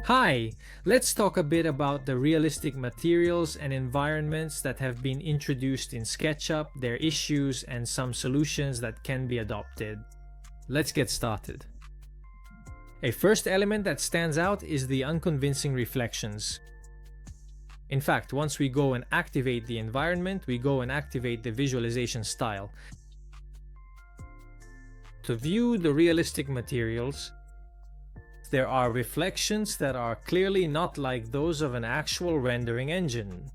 Hi, let's talk a bit about the realistic materials and environments that have been introduced in SketchUp, their issues, and some solutions that can be adopted. Let's get started. A first element that stands out is the unconvincing reflections. In fact, once we go and activate the environment, we go and activate the visualization style. To view the realistic materials, there are reflections that are clearly not like those of an actual rendering engine.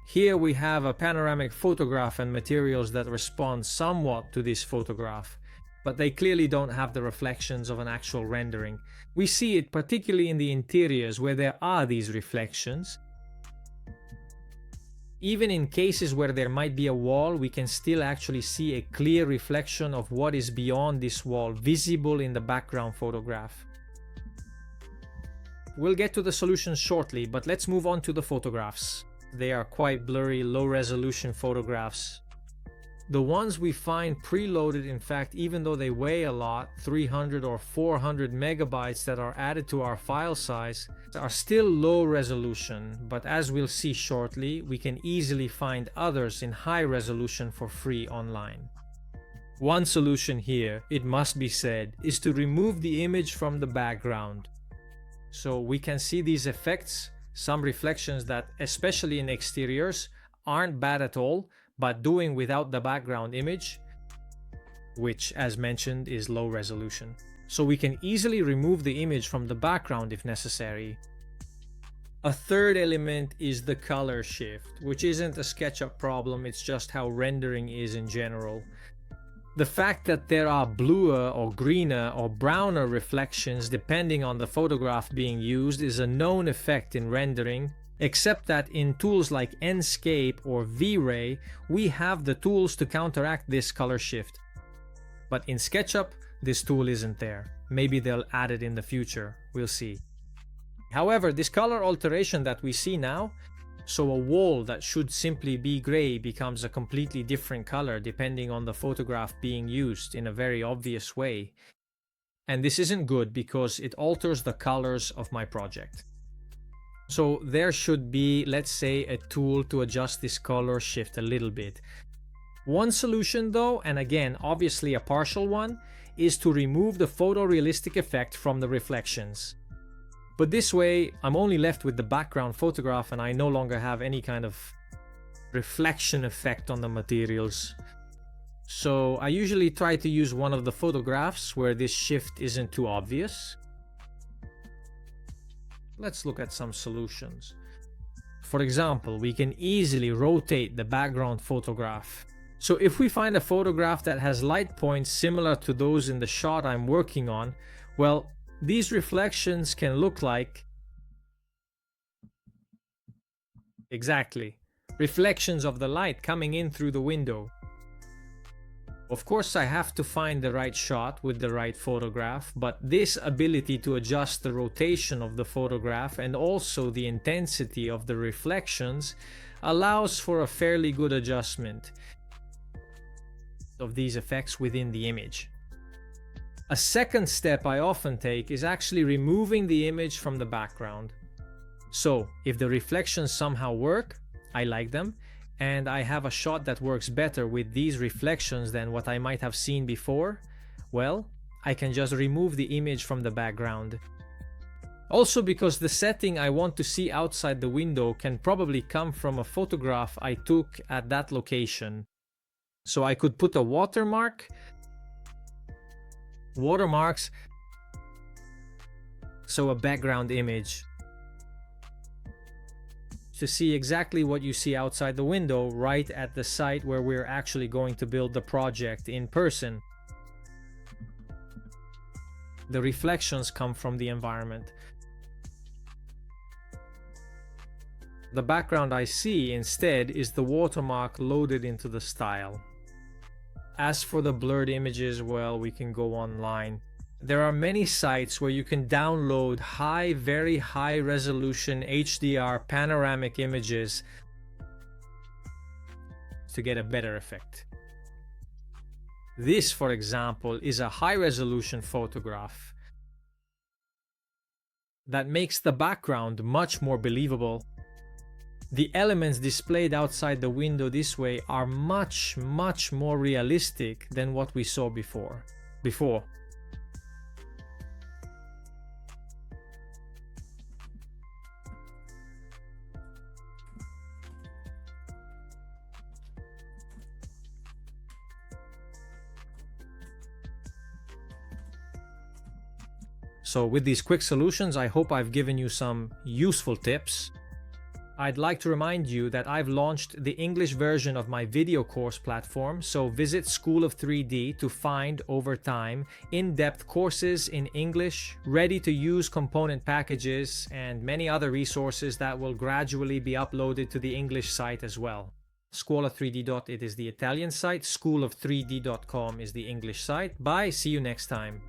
Here we have a panoramic photograph and materials that respond somewhat to this photograph, but they clearly don't have the reflections of an actual rendering. We see it particularly in the interiors where there are these reflections. Even in cases where there might be a wall, we can still actually see a clear reflection of what is beyond this wall, visible in the background photograph. We'll get to the solutions shortly, but let's move on to the photographs. They are quite blurry, low-resolution photographs. The ones we find preloaded, in fact, even though they weigh a lot, 300 or 400 megabytes that are added to our file size, are still low resolution, but as we'll see shortly, we can easily find others in high resolution for free online. One solution here, it must be said, is to remove the image from the background. So we can see these effects, some reflections that, especially in exteriors, aren't bad at all, but doing without the background image, which as mentioned is low resolution. So we can easily remove the image from the background if necessary. A third element is the color shift, which isn't a SketchUp problem, it's just how rendering is in general. The fact that there are bluer or greener or browner reflections depending on the photograph being used is a known effect in rendering, except that in tools like Enscape or V-Ray, we have the tools to counteract this color shift. But in SketchUp, this tool isn't there. Maybe they'll add it in the future, we'll see. However, this color alteration that we see now, so a wall that should simply be gray becomes a completely different color depending on the photograph being used in a very obvious way. And this isn't good because it alters the colors of my project. So there should be, let's say, a tool to adjust this color shift a little bit. One solution though, and again obviously a partial one, is to remove the photorealistic effect from the reflections. But this way I'm only left with the background photograph and I no longer have any kind of reflection effect on the materials. So I usually try to use one of the photographs where this shift isn't too obvious. Let's look at some solutions. For example, we can easily rotate the background photograph. So if we find a photograph that has light points similar to those in the shot I'm working on, well, these reflections can look like exactly reflections of the light coming in through the window. Of course, I have to find the right shot with the right photograph, but this ability to adjust the rotation of the photograph and also the intensity of the reflections allows for a fairly good adjustment of these effects within the image. A second step I often take is actually removing the image from the background. So, if the reflections somehow work, I like them, and I have a shot that works better with these reflections than what I might have seen before, well, I can just remove the image from the background. Also because the setting I want to see outside the window can probably come from a photograph I took at that location. So I could put a watermarks, so a background image, to see exactly what you see outside the window right at the site where we're actually going to build the project in person. The reflections come from the environment. The background I see instead is the watermark loaded into the style. As for the blurred images, well, we can go online. There are many sites where you can download very high resolution HDR panoramic images to get a better effect. This, for example, is a high resolution photograph. that makes the background much more believable. The elements displayed outside the window this way are much more realistic than what we saw before. So with these quick solutions, I hope I've given you some useful tips. I'd like to remind you that I've launched the English version of my video course platform, so visit School of 3D to find, over time, in-depth courses in English, ready-to-use component packages, and many other resources that will gradually be uploaded to the English site as well. Scuola3D.it is the Italian site, schoolof3d.com is the English site. Bye, see you next time.